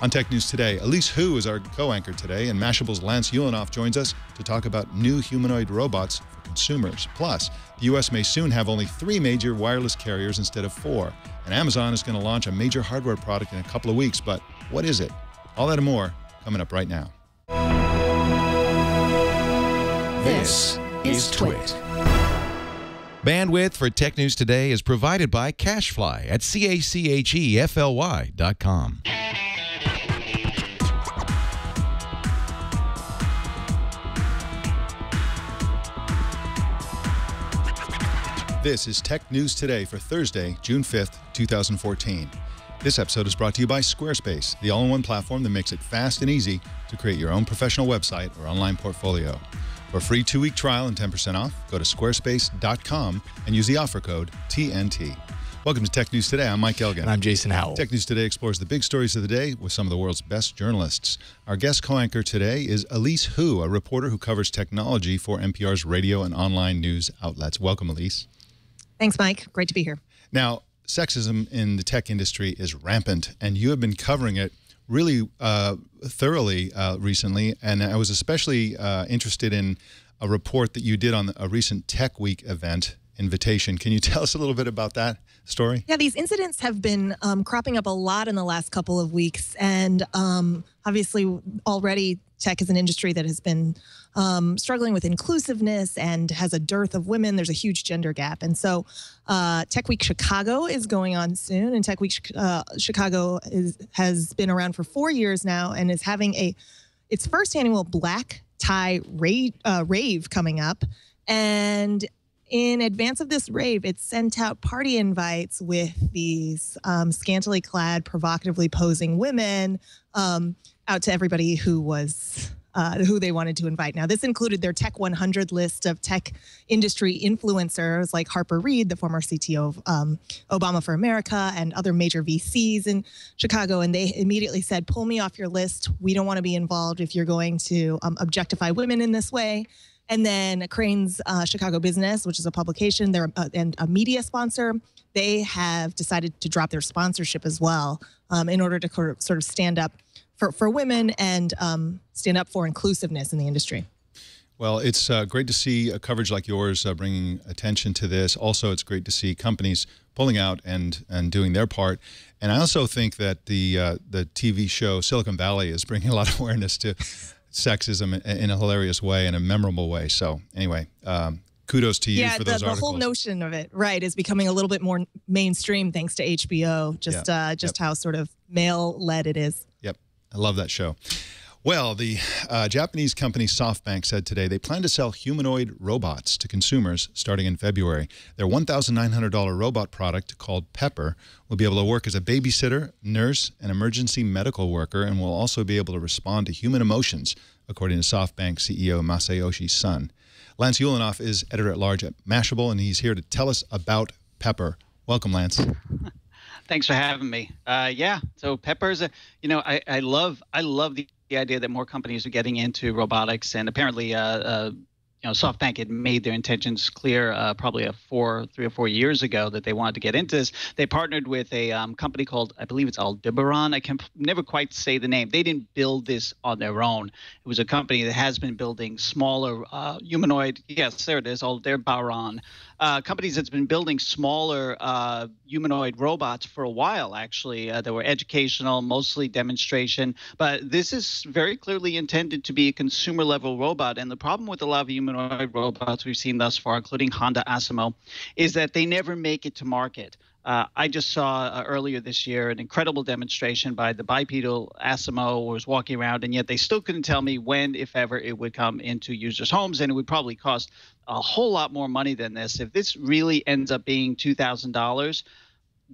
On Tech News Today, Elise Hu is our co-anchor today, and Mashable's Lance Ulanoff joins us to talk about new humanoid robots for consumers. Plus, the U.S. may soon have only 3 major wireless carriers instead of 4. And Amazon is going to launch a major hardware product in a couple of weeks. But what is it? All that and more coming up right now. This is Twit. Bandwidth for Tech News Today is provided by CashFly at CACHEFLY.com. This is Tech News Today for Thursday, June 5th, 2014. This episode is brought to you by Squarespace, the all-in-one platform that makes it fast and easy to create your own professional website or online portfolio. For a free 2-week trial and 10% off, go to squarespace.com and use the offer code TNT. Welcome to Tech News Today. I'm Mike Elgan. And I'm Jason Howell. Tech News Today explores the big stories of the day with some of the world's best journalists. Our guest co-anchor today is Elise Hu, a reporter who covers technology for NPR's radio and online news outlets. Welcome, Elise. Thanks, Mike. Great to be here. Now, sexism in the tech industry is rampant, and you have been covering it really thoroughly recently, and I was especially interested in a report that you did on a recent Tech Week event, Invitation. Can you tell us a little bit about that story? Yeah, these incidents have been cropping up a lot in the last couple of weeks, and obviously already tech is an industry that has been struggling with inclusiveness and has a dearth of women. There's a huge gender gap. And so Tech Week Chicago is going on soon. And Tech Week Chicago has been around for 4 years now and is having its first annual black tie rave coming up. And in advance of this rave, it sent out party invites with these scantily clad, provocatively posing women out to everybody who was who they wanted to invite. Now, this included their Tech 100 list of tech industry influencers like Harper Reid, the former CTO of Obama for America, and other major VCs in Chicago. And they immediately said, pull me off your list. We don't want to be involved if you're going to objectify women in this way. And then Crane's Chicago Business, which is a publication, they're and a media sponsor, they have decided to drop their sponsorship as well in order to sort of stand up for women and stand up for inclusiveness in the industry. Well, it's great to see a coverage like yours bringing attention to this. Also, it's great to see companies pulling out and doing their part. And I also think that the TV show Silicon Valley is bringing a lot of awareness to sexism in a hilarious way and a memorable way. So anyway, kudos to you for those articles. Yeah, the whole notion of it, right, is becoming a little bit more mainstream thanks to HBO, just how sort of male-led it is. Yep, I love that show. Well, the Japanese company SoftBank said today they plan to sell humanoid robots to consumers starting in February. Their $1,900 robot product called Pepper will be able to work as a babysitter, nurse, and emergency medical worker, and will also be able to respond to human emotions, according to SoftBank CEO Masayoshi Son. Lance Ulanoff is editor-at-large at Mashable, and he's here to tell us about Pepper. Welcome, Lance. Thanks for having me. Yeah, so Pepper's I love the idea that more companies are getting into robotics, and apparently SoftBank had made their intentions clear probably 3 or 4 years ago that they wanted to get into this. They partnered with a company called, I believe it's Aldebaran. I can never quite say the name. They didn't build this on their own. It was a company that has been building smaller humanoid, yes, there it is, Aldebaran. Companies that's been building smaller humanoid robots for a while, actually. They were educational, mostly demonstration. But this is very clearly intended to be a consumer-level robot. And the problem with a lot of humanoid robots we've seen thus far, including Honda Asimo, is that they never make it to market. I just saw earlier this year an incredible demonstration by the bipedal Asimo, was walking around, and yet they still couldn't tell me when, if ever, it would come into users' homes, and it would probably cost a whole lot more money than this. If this really ends up being $2,000,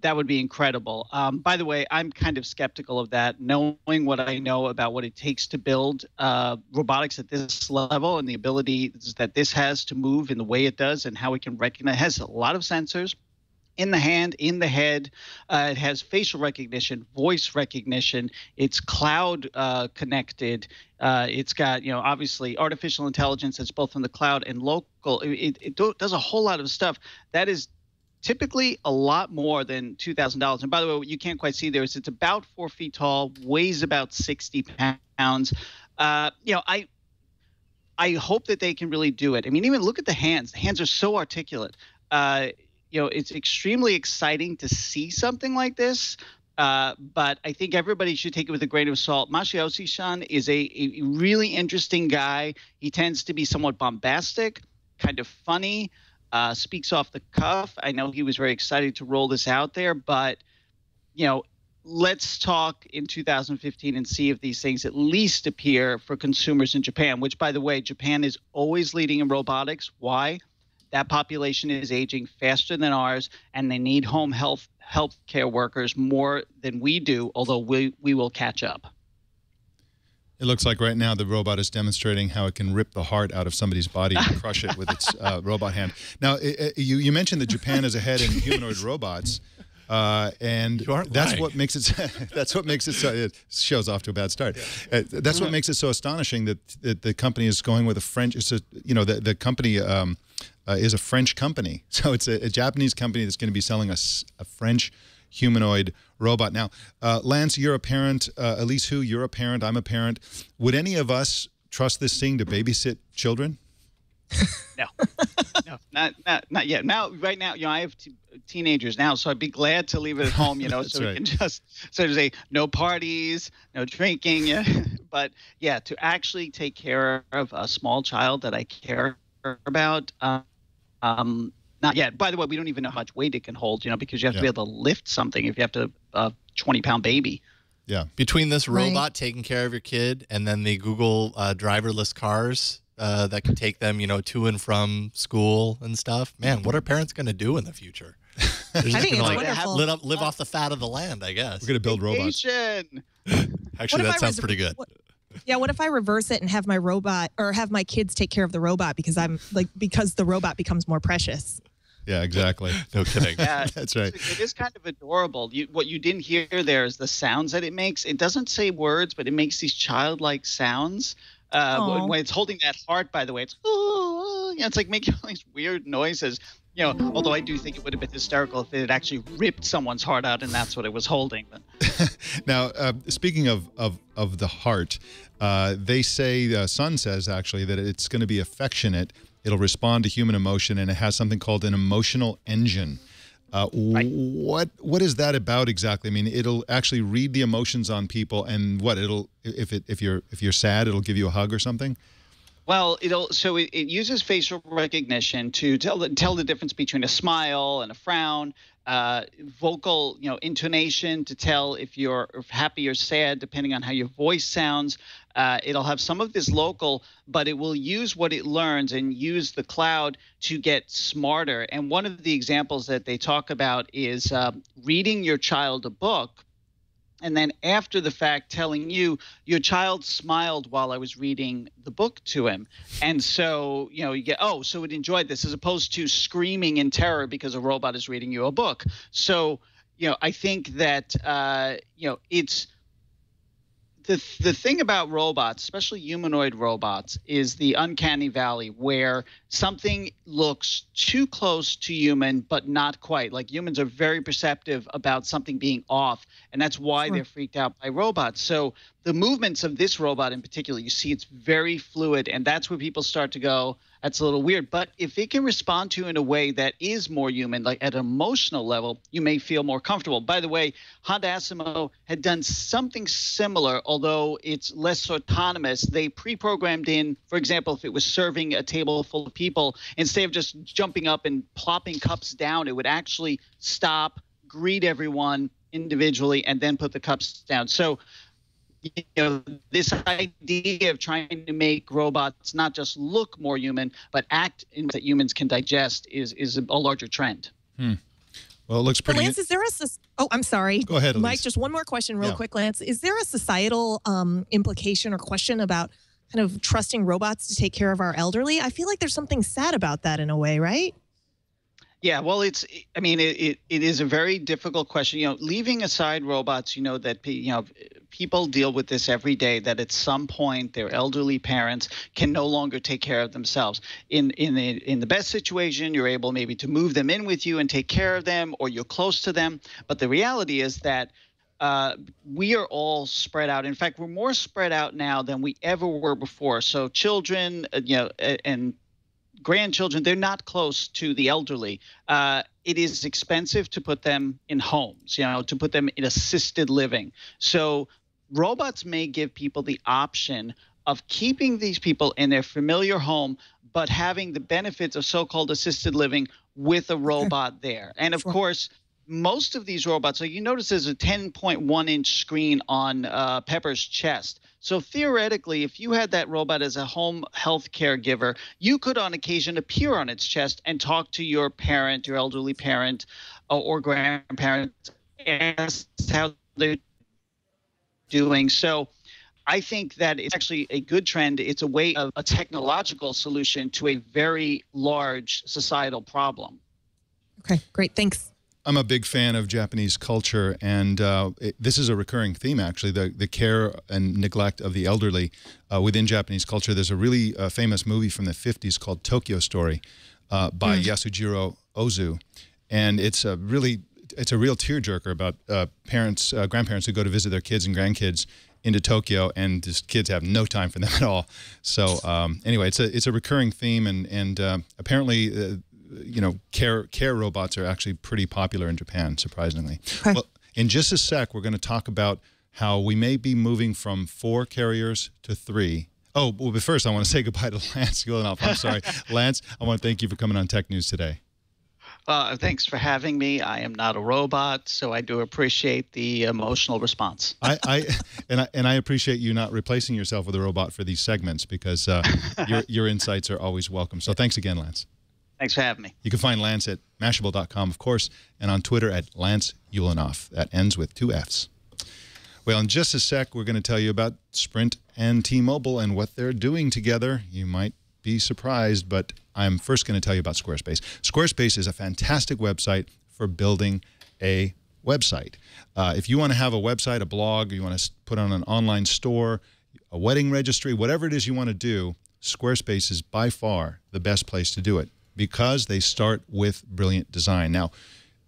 that would be incredible. By the way, I'm kind of skeptical of that, knowing what I know about what it takes to build robotics at this level and the ability that this has to move in the way it does and how it can recognize. It has a lot of sensors in the hand, in the head. It has facial recognition, voice recognition. It's cloud connected. It's got, obviously artificial intelligence that's both in the cloud and local. It does a whole lot of stuff. That is typically a lot more than $2,000. And by the way, what you can't quite see there is it's about 4 feet tall, weighs about 60 pounds. You know, I hope that they can really do it. I mean, even look at the hands. The hands are so articulate. You know, it's extremely exciting to see something like this. But I think everybody should take it with a grain of salt. Masayoshi-san is a really interesting guy. He tends to be somewhat bombastic, kind of funny, speaks off the cuff. I know he was very excited to roll this out there, but, you know, let's talk in 2015 and see if these things at least appear for consumers in Japan, which, by the way, Japan is always leading in robotics. Why? That population is aging faster than ours, and they need home health care workers more than we do, although we will catch up. It looks like right now the robot is demonstrating how it can rip the heart out of somebody's body and crush it with its robot hand. Now, you mentioned that Japan is ahead in humanoid robots. And that's what makes it. That's what makes it so. It shows off to a bad start. Yeah. That's what makes it so astonishing that the company is going with a French. It's a, you know, the company is a French company, so it's a Japanese company that's going to be selling us a French humanoid robot. Now, Lance, you're a parent. Elise, you're a parent. I'm a parent. Would any of us trust this thing to babysit children? No, not yet. Now, right now, you know, I have teenagers now, so I'd be glad to leave it at home, you know, so we can just sort of say no parties, no drinking. Yeah. But yeah, to actually take care of a small child that I care about, not yet. By the way, we don't even know how much weight it can hold, you know, because you have to be able to lift something if you have to 20-pound baby. Yeah. Between this robot taking care of your kid and then the Google driverless cars that can take them, you know, to and from school and stuff. Man, what are parents going to do in the future? They're just going to like live off the fat of the land, I guess. We're going to build robots. Actually, that sounds pretty good. What if I reverse it and have my robot or have my kids take care of the robot because because the robot becomes more precious? Yeah, exactly. No kidding. Yeah, that's right. It is kind of adorable. What you didn't hear there is the sounds that it makes. It doesn't say words, but it makes these childlike sounds. When it's holding that heart, by the way, it's it's like making all these weird noises. You know, although I do think it would have been hysterical if it had actually ripped someone's heart out and that's what it was holding. But. Now, speaking of the heart, they say, Sun says actually that it's going to be affectionate. It'll respond to human emotion, and it has something called an emotional engine. What is that about exactly? I mean, it'll actually read the emotions on people, and if you're sad, it'll give you a hug or something. Well, it uses facial recognition to tell the difference between a smile and a frown, vocal, you know, intonation to tell if you're happy or sad depending on how your voice sounds. It'll have some of this local, but it will use what it learns and use the cloud to get smarter. And one of the examples that they talk about is reading your child a book, and then after the fact telling you, your child smiled while I was reading the book to him. And so, you know, you get, oh, so it enjoyed this, as opposed to screaming in terror because a robot is reading you a book. So, you know, I think that, you know, it's the thing about robots, especially humanoid robots, is the uncanny valley where something looks too close to human, but not quite. Like humans are very perceptive about something being off, and that's why they're freaked out by robots. So the movements of this robot in particular, you see it's very fluid, and that's where people start to go, that's a little weird. But if it can respond to you in a way that is more human, like at an emotional level, you may feel more comfortable. By the way, Honda Asimo had done something similar, although it's less autonomous. They pre-programmed in, for example, if it was serving a table full of people, instead of just jumping up and plopping cups down, it would actually stop, greet everyone individually, and then put the cups down. So, you know, this idea of trying to make robots not just look more human, but act in that humans can digest is a larger trend. Well, it looks pretty. Lance, is there I'm sorry. Go ahead, Elise. Mike, just one more question real quick, Lance. Is there a societal implication or question about kind of trusting robots to take care of our elderly? I feel like there's something sad about that in a way, right? Yeah, well, it is a very difficult question. You know, leaving aside robots, you know, that, you know, people deal with this every day, that at some point their elderly parents can no longer take care of themselves. In the best situation, you're able maybe to move them in with you and take care of them, or you're close to them. But the reality is that we are all spread out. In fact, we're more spread out now than we ever were before. So children, and grandchildren, they're not close to the elderly. It is expensive to put them in homes, to put them in assisted living. So robots may give people the option of keeping these people in their familiar home, but having the benefits of so-called assisted living with a robot there. And of course, most of these robots, so you notice there's a 10.1-inch screen on Pepper's chest. So theoretically, if you had that robot as a home health caregiver, you could on occasion appear on its chest and talk to your parent, your elderly parent or grandparent, ask how they're doing. So I think that it's actually a good trend. It's a way of a technological solution to a very large societal problem. Okay, great. Thanks. I'm a big fan of Japanese culture, and this is a recurring theme, actually, the care and neglect of the elderly within Japanese culture. There's a really famous movie from the 50s called Tokyo Story by Yasujiro Ozu, and it's a real tearjerker about grandparents who go to visit their kids and grandkids into Tokyo, and just kids have no time for them at all. So anyway, it's a recurring theme, and apparently care robots are actually pretty popular in Japan, surprisingly. Okay. Well, in just a sec, we're going to talk about how we may be moving from 4 carriers to 3. Oh, well, but first I want to say goodbye to Lance Ulanoff. I'm sorry. Lance, I want to thank you for coming on Tech News today. Thanks for having me. I am not a robot, so I do appreciate the emotional response. I appreciate you not replacing yourself with a robot for these segments, because your insights are always welcome. So thanks again, Lance. Thanks for having me. You can find Lance at Mashable.com, of course, and on Twitter at Lance Ulanoff. That ends with 2 Fs. Well, in just a sec, we're going to tell you about Sprint and T-Mobile and what they're doing together. You might be surprised, but I'm first going to tell you about Squarespace. Squarespace is a fantastic website for building a website. If you want to have a website, a blog, you want to put on an online store, a wedding registry, whatever it is you want to do, Squarespace is by far the best place to do it, because they start with brilliant design. Now,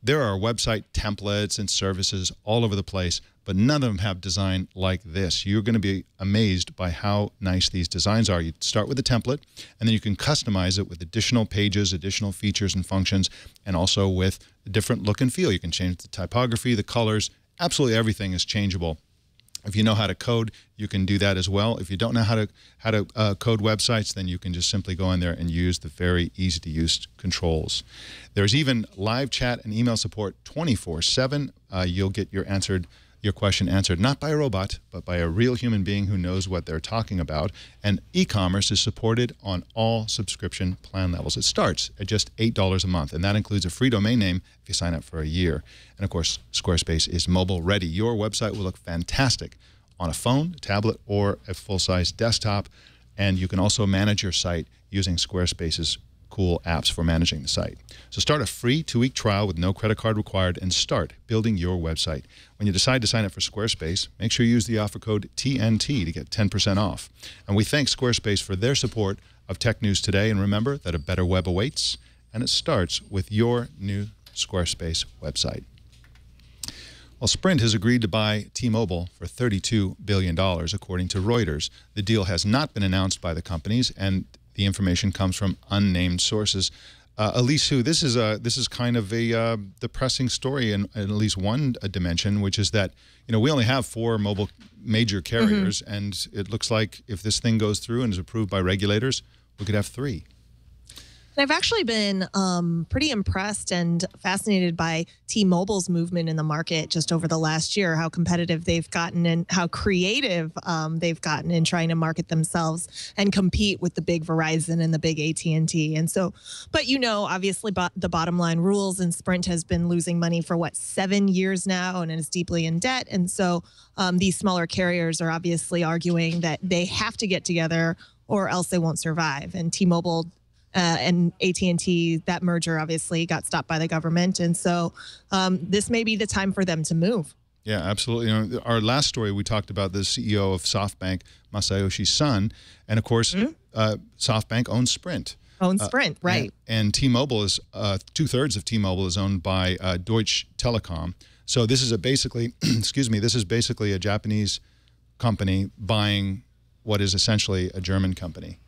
there are website templates and services all over the place, but none of them have design like this. You're going to be amazed by how nice these designs are. You start with a template, and then you can customize it with additional pages, additional features and functions, and also with a different look and feel. You can change the typography, the colors. Absolutely everything is changeable. If you know how to code, you can do that as well. If you don't know how to code websites, then you can just simply go in there and use the very easy-to-use controls. There's even live chat and email support 24/7. You'll get your question answered not by a robot, but by a real human being who knows what they're talking about. And e-commerce is supported on all subscription plan levels. It starts at just $8 a month, and that includes a free domain name if you sign up for a year. And of course, Squarespace is mobile ready. Your website will look fantastic on a phone, a tablet, or a full-size desktop. And you can also manage your site using Squarespace's cool apps for managing the site. So start a free 2-week trial with no credit card required and start building your website. When you decide to sign up for Squarespace, make sure you use the offer code TNT to get 10% off. And we thank Squarespace for their support of Tech News Today. And remember that a better web awaits, and it starts with your new Squarespace website. Well, Sprint has agreed to buy T-Mobile for $32 billion, according to Reuters. The deal has not been announced by the companies, and the information comes from unnamed sources. Elise, this is kind of a depressing story in at least one dimension, which is that we only have 4 mobile major carriers, and it looks like if this thing goes through and is approved by regulators, we could have 3. I've actually been pretty impressed and fascinated by T-Mobile's movement in the market just over the last year, how competitive they've gotten and how creative they've gotten in trying to market themselves and compete with the big Verizon and the big AT&T. And so, but obviously the bottom line rules, and Sprint has been losing money for 7 years now and is deeply in debt. And so these smaller carriers are obviously arguing that they have to get together or else they won't survive. And T-Mobile and AT&T, that merger obviously got stopped by the government. And so this may be the time for them to move. Yeah, absolutely. You know, our last story, we talked about the CEO of SoftBank, Masayoshi Son, and of course, SoftBank owns Sprint. Sprint, right? And T-Mobile is 2/3 of T-Mobile is owned by Deutsche Telekom. So this is basically, excuse me, this is basically a Japanese company buying what is essentially a German company.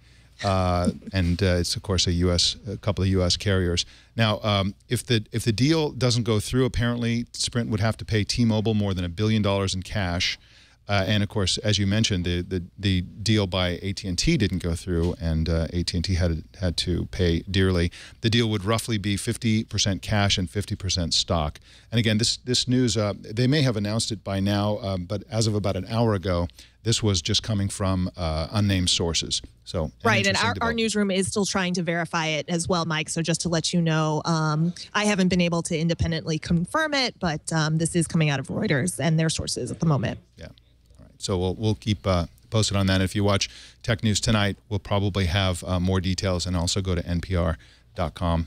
And it's of course a couple of U.S. carriers. Now, if the deal doesn't go through, apparently Sprint would have to pay T-Mobile more than $1 billion in cash. And of course, as you mentioned, the deal by AT&T didn't go through, and AT&T had to pay dearly. The deal would roughly be 50% cash and 50% stock. And again, this news, they may have announced it by now, but as of about an hour ago, this was just coming from unnamed sources. So right, and our newsroom is still trying to verify it as well, Mike. So just to let you know, I haven't been able to independently confirm it, but this is coming out of Reuters and their sources at the moment. Yeah. All right. So we'll keep posted on that. If you watch Tech News Tonight, we'll probably have more details, and also go to npr.com,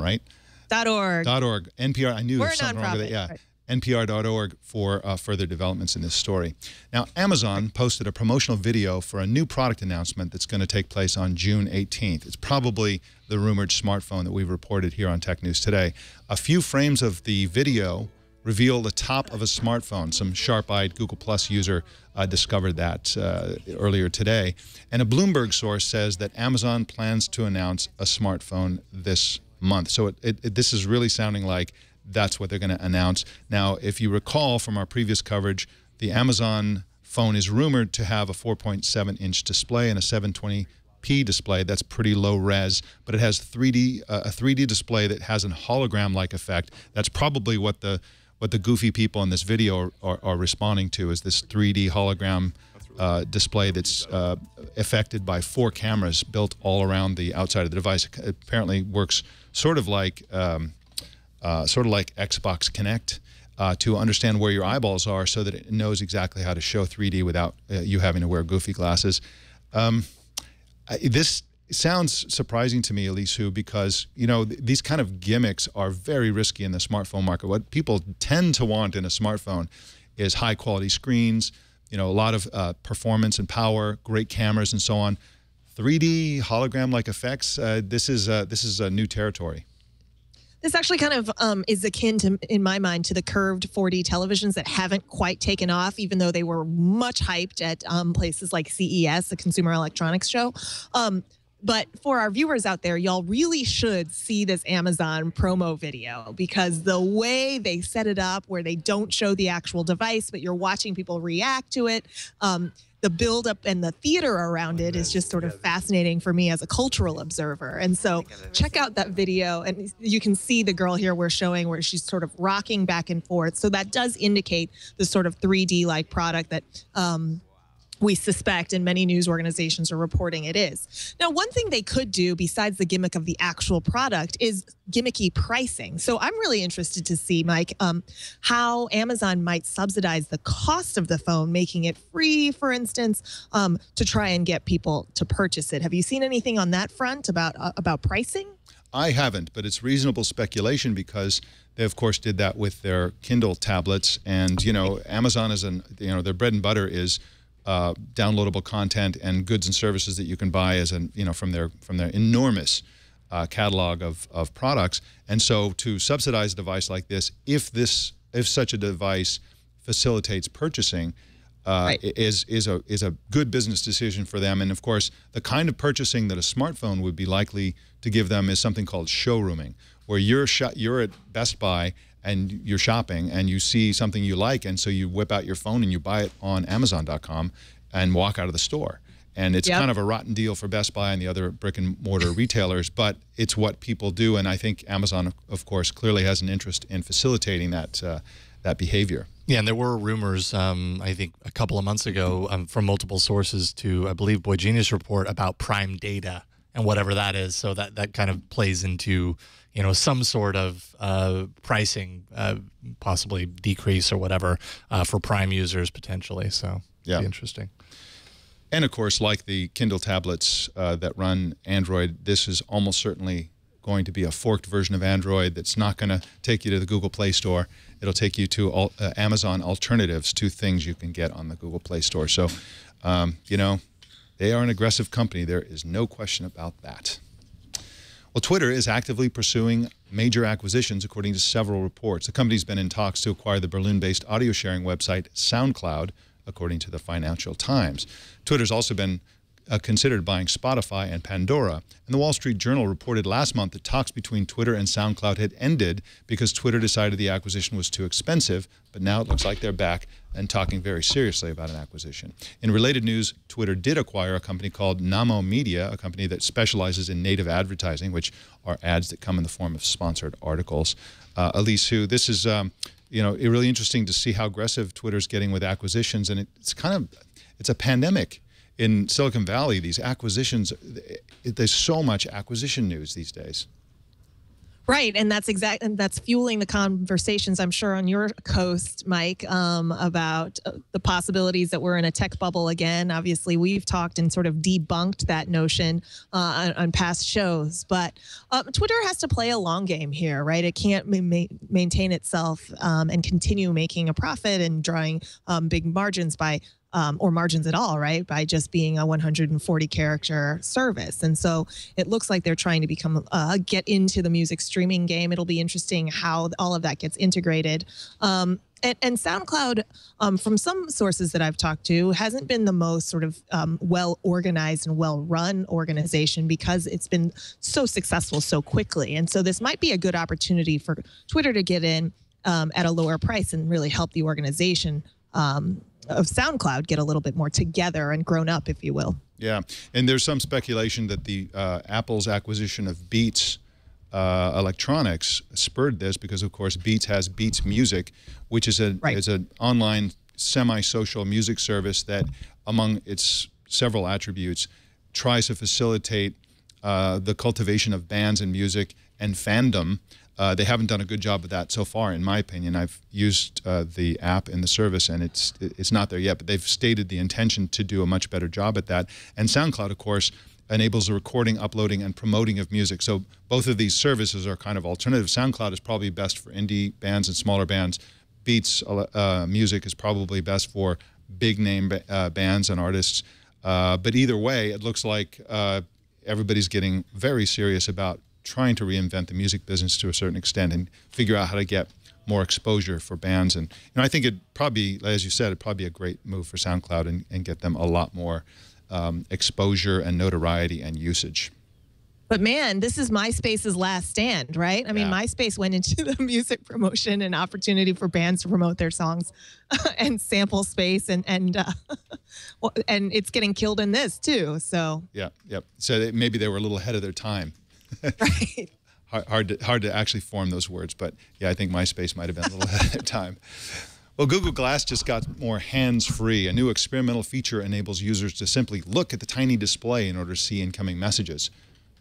right? .org. .org. NPR. I knew there was something wrong with it. Yeah. Right. npr.org for further developments in this story. Now, Amazon posted a promotional video for a new product announcement that's going to take place on June 18th. It's probably the rumored smartphone that we've reported here on Tech News Today. A few frames of the video reveal the top of a smartphone. Some sharp-eyed Google Plus user discovered that earlier today. And a Bloomberg source says that Amazon plans to announce a smartphone this month. So this is really sounding like that's what they're going to announce. Now, if you recall from our previous coverage, the Amazon phone is rumored to have a 4.7-inch display and a 720p display. That's pretty low res, but it has a 3D display that has a hologram-like effect. That's probably what the goofy people in this video are responding to, is this 3D hologram display that's affected by 4 cameras built all around the outside of the device. It apparently works sort of like Xbox Kinect, to understand where your eyeballs are, so that it knows exactly how to show 3D without you having to wear goofy glasses. This sounds surprising to me, Elise, because these kind of gimmicks are very risky in the smartphone market. What people tend to want in a smartphone is high quality screens, a lot of performance and power, great cameras, and so on. 3D hologram-like effects. This is a new territory. This actually kind of is akin to, in my mind, to the curved 4D televisions that haven't quite taken off, even though they were much hyped at places like CES, the Consumer Electronics Show. But for our viewers out there, y'all really should see this Amazon promo video, because the way they set it up, where they don't show the actual device, but you're watching people react to it, the buildup and the theater around it is just sort of fascinating for me as a cultural observer. And so check out that video, and you can see the girl here we're showing where she's sort of rocking back and forth. So that does indicate the sort of 3D-like product that we suspect, and many news organizations are reporting it is. Now, one thing they could do besides the gimmick of the actual product is gimmicky pricing. So I'm really interested to see, Mike, how Amazon might subsidize the cost of the phone, making it free, for instance, to try and get people to purchase it. Have you seen anything on that front about pricing? I haven't, but it's reasonable speculation, because they, of course, did that with their Kindle tablets. And, Amazon is their bread and butter is downloadable content and goods and services that you can buy as from their enormous catalog of products. And so to subsidize a device like this, if such a device facilitates purchasing, is a good business decision for them. And of course, the kind of purchasing that a smartphone would be likely to give them is something called showrooming, where you're at Best Buy and you're shopping and you see something you like, and so you whip out your phone and you buy it on Amazon.com and walk out of the store. And it's kind of a rotten deal for Best Buy and the other brick and mortar retailers, but it's what people do. And I think Amazon, of course, clearly has an interest in facilitating that behavior. Yeah, and there were rumors, I think a couple of months ago, from multiple sources to, I believe, Boy Genius report about Prime Data and whatever that is. So that kind of plays into, some sort of pricing, possibly decrease or whatever, for Prime users potentially. So it'd be interesting. And of course, like the Kindle tablets that run Android, this is almost certainly going to be a forked version of Android that's not going to take you to the Google Play Store. It'll take you to Amazon alternatives to things you can get on the Google Play Store. So, you know, they are an aggressive company. There is no question about that. Well, Twitter is actively pursuing major acquisitions, according to several reports. The company's been in talks to acquire the Berlin-based audio sharing website SoundCloud, according to the Financial Times. Twitter's also been considered buying Spotify and Pandora. And the Wall Street Journal reported last month that talks between Twitter and SoundCloud had ended because Twitter decided the acquisition was too expensive, but now it looks like they're back and talking very seriously about an acquisition. In related news, Twitter did acquire a company called Namo Media, a company that specializes in native advertising, which are ads that come in the form of sponsored articles. Elise, this is you know, really interesting to see how aggressive Twitter's getting with acquisitions, and it's a pandemic in Silicon Valley. These acquisitions, there's so much acquisition news these days. Right, and that's fueling the conversations, I'm sure, on your coast, Mike, about the possibilities that we're in a tech bubble again. Obviously, we've talked and sort of debunked that notion on past shows, but Twitter has to play a long game here, right? It can't maintain itself and continue making a profit and drawing big margins by or margins at all, right? By just being a 140 character service. And so it looks like they're trying to become, get into the music streaming game. It'll be interesting how all of that gets integrated. And SoundCloud, from some sources that I've talked to, hasn't been the most sort of well-organized and well-run organization because it's been so successful so quickly. And so this might be a good opportunity for Twitter to get in at a lower price and really help the organization of SoundCloud get a little bit more together and grown up, if you will. Yeah, and there's some speculation that the Apple's acquisition of Beats Electronics spurred this because, of course, Beats has Beats Music, which is an online semi-social music service that, among its several attributes, tries to facilitate the cultivation of bands and music and fandom. They haven't done a good job of that so far, in my opinion. I've used the app and the service, and it's not there yet, but they've stated the intention to do a much better job at that. And SoundCloud, of course, enables the recording, uploading, and promoting of music. So both of these services are kind of alternative. SoundCloud is probably best for indie bands and smaller bands. Beats Music is probably best for big-name bands and artists. But either way, it looks like everybody's getting very serious about trying to reinvent the music business to a certain extent and figure out how to get more exposure for bands. And I think it probably, as you said, it'd probably be a great move for SoundCloud and get them a lot more exposure and notoriety and usage. But man, this is MySpace's last stand, right? I mean, MySpace went into the music promotion and opportunity for bands to promote their songs and sample space, and it's getting killed in this too. So so maybe they were a little ahead of their time. Right. Hard to actually form those words, but yeah, I think MySpace might have been a little ahead of their time. Well, Google Glass just got more hands-free. A new experimental feature enables users to simply look at the tiny display in order to see incoming messages.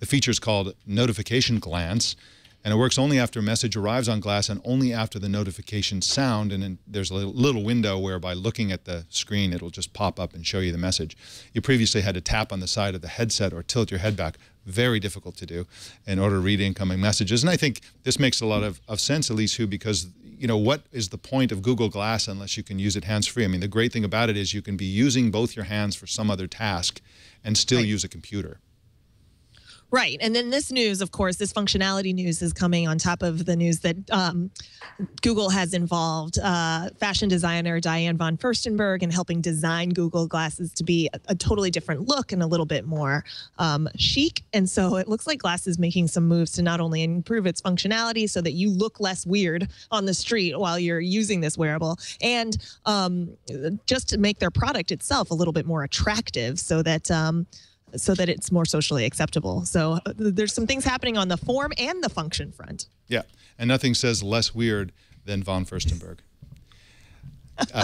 The feature is called Notification Glance, and it works only after a message arrives on Glass and only after the notification sound. And then there's a little window where by looking at the screen, it'll just pop up and show you the message. You previously had to tap on the side of the headset or tilt your head back. Very difficult to do in order to read incoming messages. And I think this makes a lot of sense, Elise, because, you know, what is the point of Google Glass unless you can use it hands-free? I mean, the great thing about it is you can be using both your hands for some other task and still use a computer. Right. And then this news, of course, this functionality news is coming on top of the news that Google has involved fashion designer Diane von Furstenberg in helping design Google Glasses to be a totally different look and a little bit more chic. And so it looks like Glass is making some moves to not only improve its functionality so that you look less weird on the street while you're using this wearable, and just to make their product itself a little bit more attractive so that it's more socially acceptable. So there's some things happening on the form and the function front. Yeah, and nothing says less weird than von Furstenberg.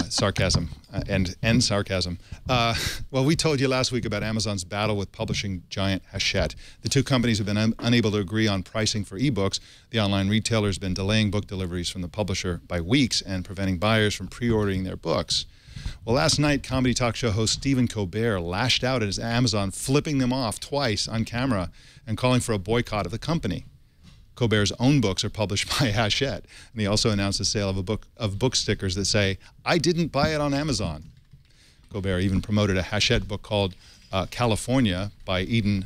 Sarcasm and sarcasm. Well, we told you last week about Amazon's battle with publishing giant Hachette. The two companies have been unable to agree on pricing for ebooks. The online retailer has been delaying book deliveries from the publisher by weeks and preventing buyers from pre-ordering their books. Well, last night, comedy talk show host Stephen Colbert lashed out at Amazon, flipping them off twice on camera and calling for a boycott of the company. Colbert's own books are published by Hachette. And he also announced the sale of a book of book stickers that say, "I didn't buy it on Amazon." Colbert even promoted a Hachette book called California by Eden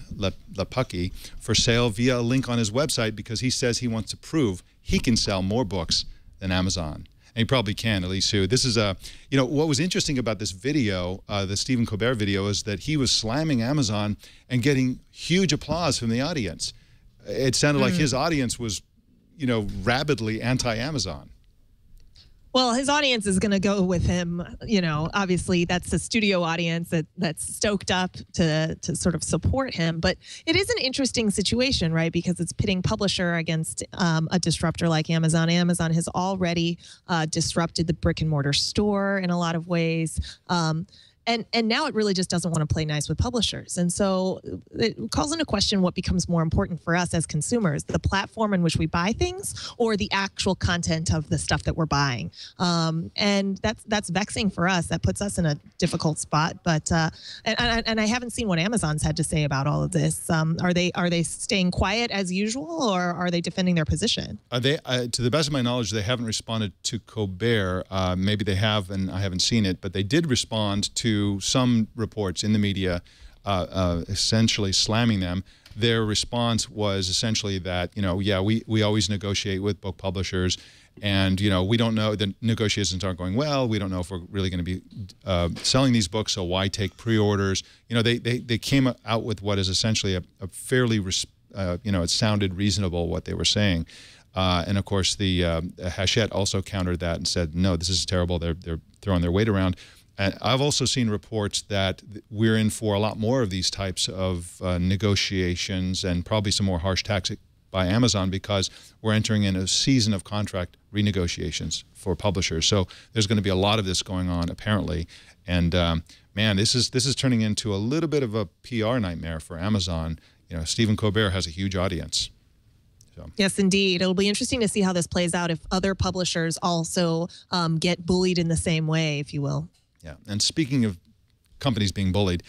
Lepucki for sale via a link on his website because he says he wants to prove he can sell more books than Amazon. And he probably can, Elise. This is what was interesting about this video, the Stephen Colbert video, is that he was slamming Amazon and getting huge applause from the audience. It sounded like his audience was, rabidly anti-Amazon. Well, his audience is going to go with him. Obviously that's the studio audience that's stoked up to sort of support him. But it is an interesting situation, right? Because it's pitting publisher against a disruptor like Amazon. Amazon has already disrupted the brick and mortar store in a lot of ways. And now it really just doesn't want to play nice with publishers. And so it calls into question what becomes more important for us as consumers, the platform in which we buy things or the actual content of the stuff that we're buying. And that's vexing for us. That puts us in a difficult spot. But and I haven't seen what Amazon's had to say about all of this. Are they staying quiet as usual, or are they defending their position? To the best of my knowledge, they haven't responded to Colbert. Maybe they have, and I haven't seen it, but they did respond to some reports in the media essentially slamming them. Their response was essentially that, we always negotiate with book publishers, and, we don't know, the negotiations aren't going well. We don't know if we're really going to be selling these books, so why take pre-orders? They came out with what is essentially a fairly, it sounded reasonable what they were saying. And of course, the Hachette also countered that and said, no, this is terrible. They're throwing their weight around. And I've also seen reports that we're in for a lot more of these types of negotiations and probably some more harsh tactics by Amazon because we're entering in a season of contract renegotiations for publishers. So there's going to be a lot of this going on apparently. And man, this is turning into a little bit of a PR nightmare for Amazon. Stephen Colbert has a huge audience. So. Yes, indeed. It'll be interesting to see how this plays out if other publishers also get bullied in the same way, if you will. Yeah, and speaking of companies being bullied,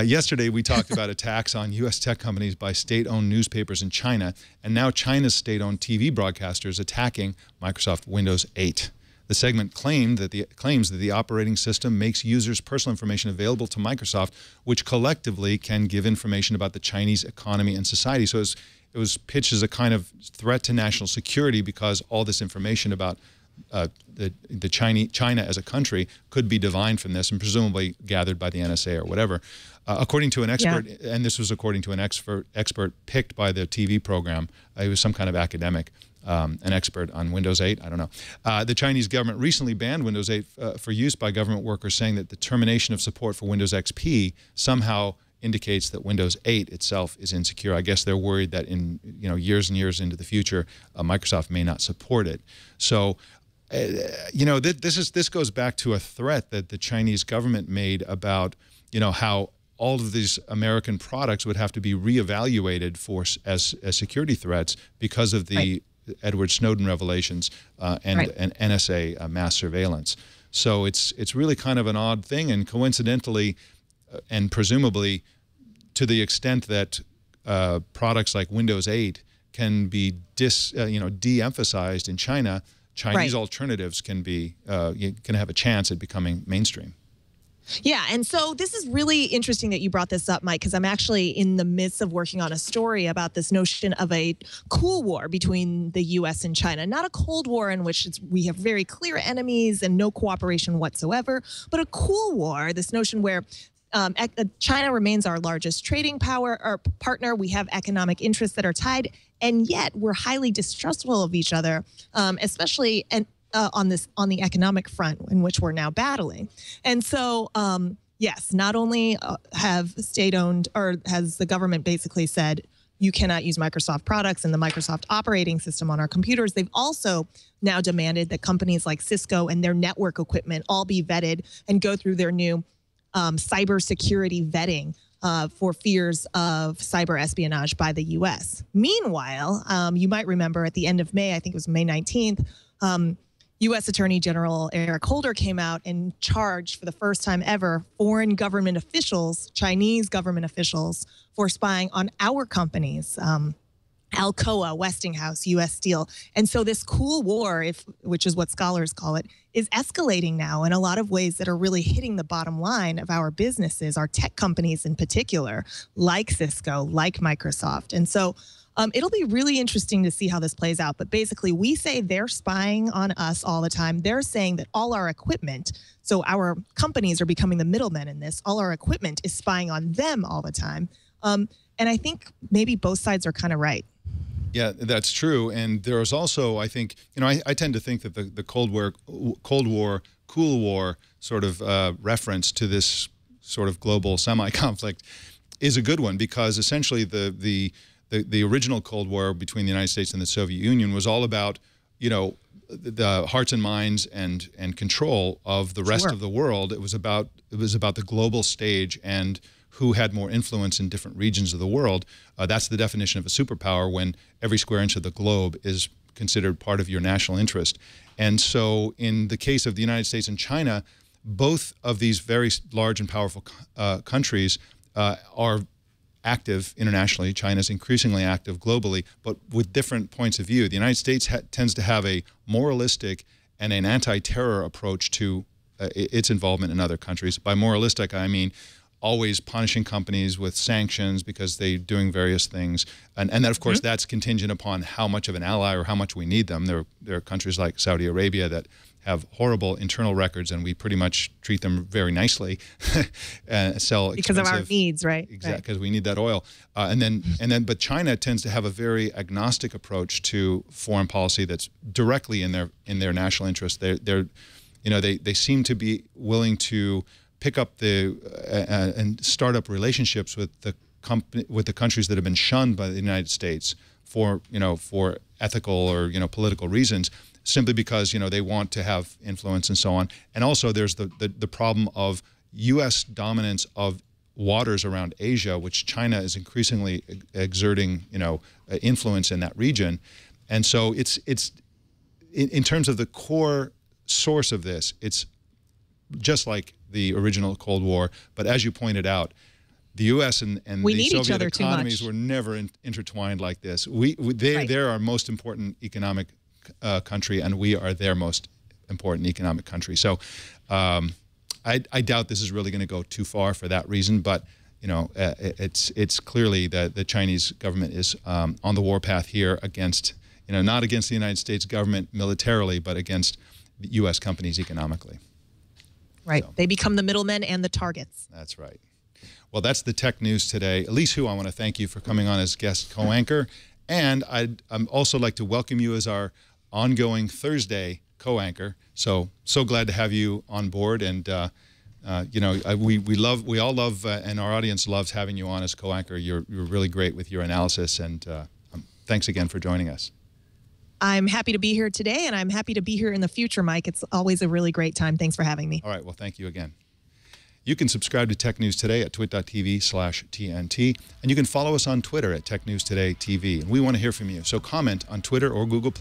yesterday we talked about attacks on U.S. tech companies by state-owned newspapers in China, and now China's state-owned TV broadcasters attacking Microsoft Windows 8. The segment claims that the operating system makes users' personal information available to Microsoft, which collectively can give information about the Chinese economy and society. So it was pitched as a kind of threat to national security because all this information about China as a country could be divined from this and presumably gathered by the NSA or whatever. According to an expert, and this was according to an expert picked by the TV program, he was some kind of academic, an expert on Windows 8, I don't know. The Chinese government recently banned Windows 8 for use by government workers, saying that the termination of support for Windows XP somehow indicates that Windows 8 itself is insecure. I guess they're worried that in years and years into the future, Microsoft may not support it. So this goes back to a threat that the Chinese government made about how all of these American products would have to be reevaluated as security threats because of the Edward Snowden revelations and NSA mass surveillance. So it's really kind of an odd thing, and coincidentally and presumably to the extent that products like Windows 8 can be de-emphasized in China, Chinese alternatives can have a chance at becoming mainstream. Yeah, and so this is really interesting that you brought this up, Mike, because I'm actually in the midst of working on a story about this notion of a cool war between the U.S. and China. Not a Cold War in which we have very clear enemies and no cooperation whatsoever, but a cool war, this notion where China remains our largest trading power or partner. We have economic interests that are tied, and yet we're highly distrustful of each other, especially on the economic front in which we're now battling. And so, yes, not only have state-owned or has the government basically said you cannot use Microsoft products and the Microsoft operating system on our computers, they've also now demanded that companies like Cisco and their network equipment all be vetted and go through their new cybersecurity vetting for fears of cyber espionage by the U.S. Meanwhile, you might remember at the end of May, I think it was May 19th, U.S. Attorney General Eric Holder came out and charged for the first time ever foreign government officials, Chinese government officials, for spying on our companies. Alcoa, Westinghouse, U.S. Steel. And so this cool war, which is what scholars call it, is escalating now in a lot of ways that are really hitting the bottom line of our businesses, our tech companies in particular, like Cisco, like Microsoft. And so it'll be really interesting to see how this plays out. But basically, we say they're spying on us all the time. They're saying that all our equipment, so our companies are becoming the middlemen in this, all our equipment is spying on them all the time. And I think maybe both sides are kind of right. Yeah, that's true. And there is also, I think, I tend to think that the Cold War, Cool War sort of reference to this sort of global semi-conflict is a good one, because essentially the original Cold War between the United States and the Soviet Union was all about, the hearts and minds and control of the rest of the world. It was about the global stage and who had more influence in different regions of the world. That's the definition of a superpower, when every square inch of the globe is considered part of your national interest. And so in the case of the United States and China, both of these very large and powerful countries are active internationally. China's increasingly active globally, but with different points of view. The United States tends to have a moralistic and an anti-terror approach to its involvement in other countries. By moralistic, I mean always punishing companies with sanctions because they're doing various things. And then, of course, that's contingent upon how much of an ally or how much we need them. There are countries like Saudi Arabia that have horrible internal records, and we pretty much treat them very nicely and sell because of our needs, right? Exactly, because we need that oil. But China tends to have a very agnostic approach to foreign policy that's directly in their national interest. They seem to be willing to pick up and start up relationships with the countries that have been shunned by the United States for ethical or political reasons, simply because they want to have influence and so on. And also there's the problem of U.S. dominance of waters around Asia, which China is increasingly exerting influence in that region. And so it's in terms of the core source of this, it's just like the original Cold War, but as you pointed out, the U.S. and the Soviet economies were never intertwined like this. They're our most important economic country, and we are their most important economic country. So I doubt this is really going to go too far for that reason, but it's clearly that the Chinese government is on the warpath here against, not against the United States government militarily, but against the U.S. companies economically. Right. So, they become the middlemen and the targets. That's right. Well, that's the tech news today. Elise, who I want to thank you for coming on as guest co-anchor. And I'd also like to welcome you as our ongoing Thursday co-anchor. So glad to have you on board. And, we all love, and our audience loves having you on as co-anchor. You're really great with your analysis. And thanks again for joining us. I'm happy to be here today, and I'm happy to be here in the future, Mike. It's always a really great time. Thanks for having me. All right. Well, thank you again. You can subscribe to Tech News Today at twit.tv/TNT, and you can follow us on Twitter at Tech News Today TV. And we want to hear from you. So comment on Twitter or Google+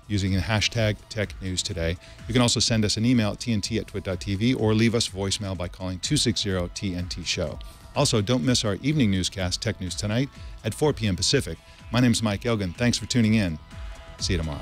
using the hashtag Tech News Today. You can also send us an email at tnt@twit.tv or leave us voicemail by calling 260-TNT-SHOW. Also, don't miss our evening newscast, Tech News Tonight, at 4 p.m. Pacific. My name is Mike Elgan. Thanks for tuning in. See you tomorrow.